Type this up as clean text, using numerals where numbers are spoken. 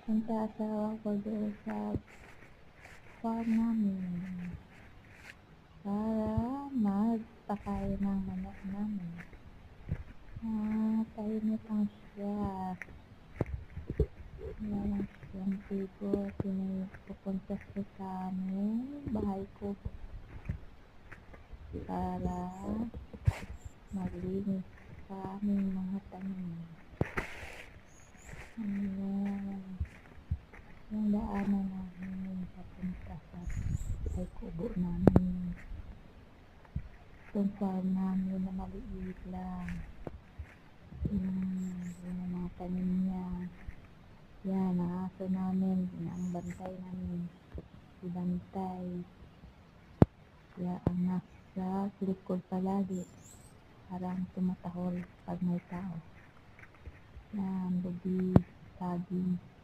Punta asawa ko doon sa farm namin para magpakain ng manok namin. Tahimik lang siya. Wala lang siyang tipo. Pupunta siya sa amin, bahay ko, para maglinis sa aming mga tanim. Ayan. Yung daanan namin papunta sa ay kubo namin. Itong farm namin na maliit lang. Yung mga tanim niya. Yan, ang aso namin, ang bantay namin. Si Bantay. Kaya ang nasa likod palagi. Parang tumatahol pag may tao. Yan, Bobby, Sabi.